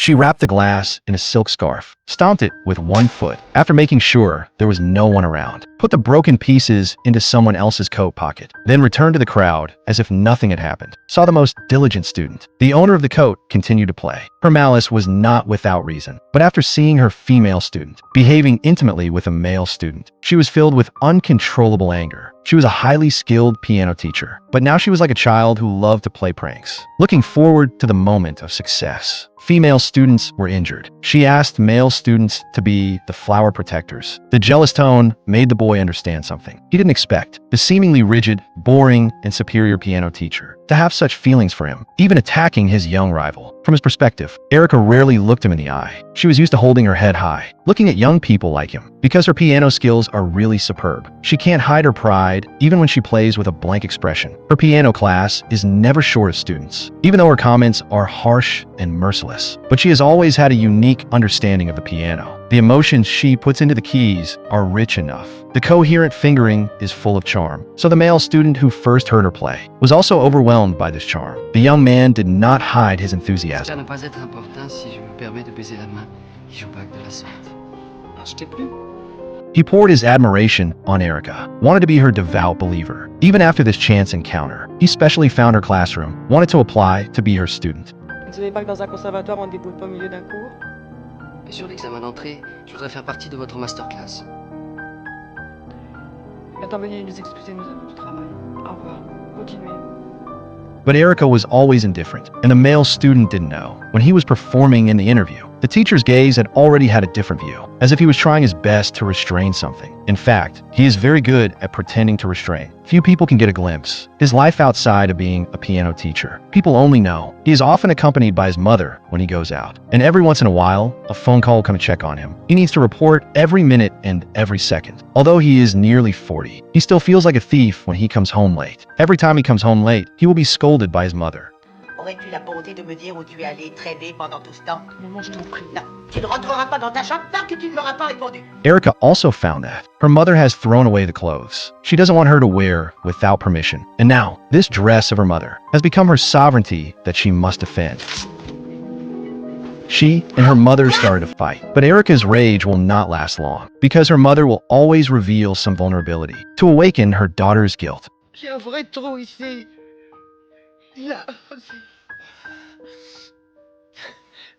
She wrapped the glass in a silk scarf, stomped it with one foot after making sure there was no one around, put the broken pieces into someone else's coat pocket, then returned to the crowd as if nothing had happened. Saw the most diligent student. The owner of the coat continued to play. Her malice was not without reason, but after seeing her female student behaving intimately with a male student, she was filled with uncontrollable anger. She was a highly skilled piano teacher, but now she was like a child who loved to play pranks, looking forward to the moment of success. Female students were injured. She asked male students to be the flower protectors. The jealous tone made the boy understand something he didn't expect. The seemingly rigid, boring, and superior piano teacher to have such feelings for him, even attacking his young rival. From his perspective, Erika rarely looked him in the eye. She was used to holding her head high, looking at young people like him. Because her piano skills are really superb, she can't hide her pride even when she plays with a blank expression. Her piano class is never short of students, even though her comments are harsh and merciless. But she has always had a unique understanding of the piano. The emotions she puts into the keys are rich enough. The coherent fingering is full of charm. So the male student who first heard her play was also overwhelmed by this charm. The young man did not hide his enthusiasm. He poured his admiration on Erika, wanted to be her devout believer. Even after this chance encounter, he specially found her classroom, wanted to apply to be her student. Vous ne savez pas que dans un conservatoire, on ne débouille pas au milieu d'un cours? Mais sur l'examen d'entrée, je voudrais faire partie de votre masterclass. Attends, veuillez nous excuser, nous avons du travail. Au revoir. Continuez. But Erika was always indifferent, and the male student didn't know. When he was performing in the interview, the teacher's gaze had already had a different view, as if he was trying his best to restrain something. In fact, he is very good at pretending to restrain. Few people can get a glimpse. His life outside of being a piano teacher, people only know. He is often accompanied by his mother when he goes out, and every once in a while, a phone call will come to check on him. He needs to report every minute and every second. Although he is nearly 40, he still feels like a thief when he comes home late. Every time he comes home late, he will be scolded by his mother. Aurais-tu la bonté de me dire où tu es allé traîner pendant tout ce temps? Maman, je t'en prie. Non, tu ne rentreras pas dans ta chambre tant que tu ne m'auras pas répondu. Erika also found that her mother has thrown away the clothes she doesn't want her to wear without permission. And now, this dress of her mother has become her sovereignty that she must defend. She and her mother started to fight, but Erika's rage will not last long, because her mother will always reveal some vulnerability to awaken her daughter's guilt. J'ai un vrai trou ici. Là aussi.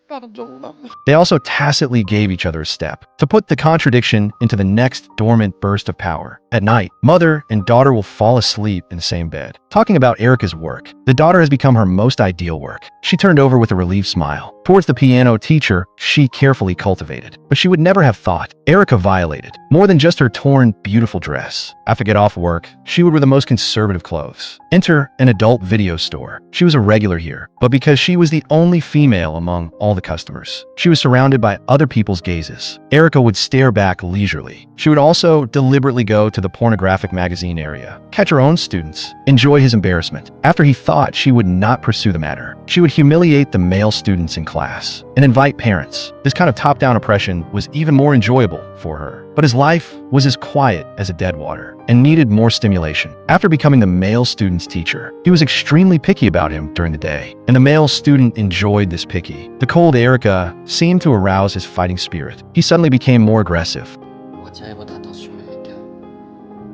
Pardon, maman. They also tacitly gave each other a step to put the contradiction into the next dormant burst of power. At night, mother and daughter will fall asleep in the same bed. Talking about Erika's work, the daughter has become her most ideal work. She turned over with a relieved smile towards the piano teacher she carefully cultivated. But she would never have thought Erika violated more than just her torn, beautiful dress. After get off work, she would wear the most conservative clothes. Enter an adult video store. She was a regular here, but because she was the only female among all the customers, she was surrounded by other people's gazes. Erika would stare back leisurely. She would also deliberately go to the pornographic magazine area, catch her own students, enjoy his embarrassment. After he thought she would not pursue the matter, she would humiliate the male students in class and invite parents. This kind of top-down oppression was even more enjoyable for her. But his life was as quiet as a dead water and needed more stimulation. After becoming the male student's teacher, he was extremely picky about him during the day, and the male student enjoyed this picky. The cold Erika seemed to arouse his fighting spirit. He suddenly became more aggressive. Retirez votre attention, Erika.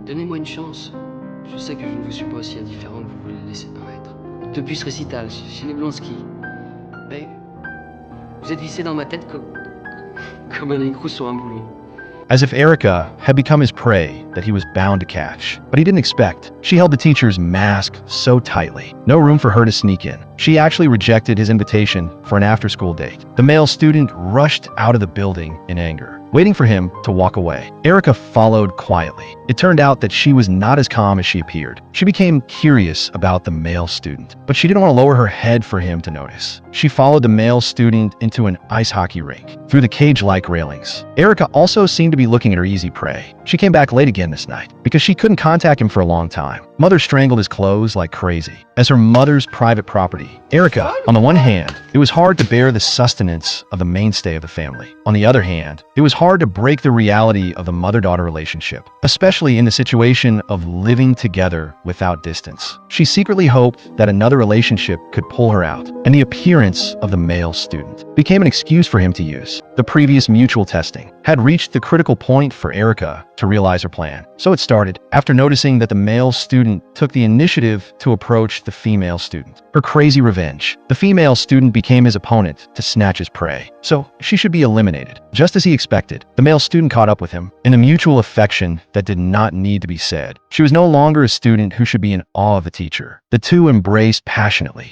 Donnez-moi une chance. Je sais que je ne vous suis pas aussi indifférent que vous voulez le laisser paraître. Depuis ce récital, chez les Blonsky, mais vous êtes vissé dans ma tête comme un écrou sur un boulot. As if Erika had become his prey that he was bound to catch. But he didn't expect. She held the teacher's mask so tightly. No room for her to sneak in. She actually rejected his invitation for an after-school date. The male student rushed out of the building in anger, waiting for him to walk away. Erika followed quietly. It turned out that she was not as calm as she appeared. She became curious about the male student, but she didn't want to lower her head for him to notice. She followed the male student into an ice hockey rink, through the cage-like railings. Erika also seemed to be looking at her easy prey. She came back late again this night, because she couldn't contact him for a long time. Mother strangled his clothes like crazy. As her mother's private property, Erika, on the one hand, it was hard to bear the sustenance of the mainstay of the family. On the other hand, it was hard to break the reality of the mother-daughter relationship, especially in the situation of living together without distance. She secretly hoped that another relationship could pull her out, and the appearance of the male student became an excuse for him to use. The previous mutual testing had reached the critical point for Erika to realize her plan. So it started after noticing that the male student took the initiative to approach the female student. Her crazy revenge. The female student became his opponent to snatch his prey, so she should be eliminated. Just as he expected, the male student caught up with him in a mutual affection that did not need to be said. She was no longer a student who should be in awe of the teacher. The two embraced passionately,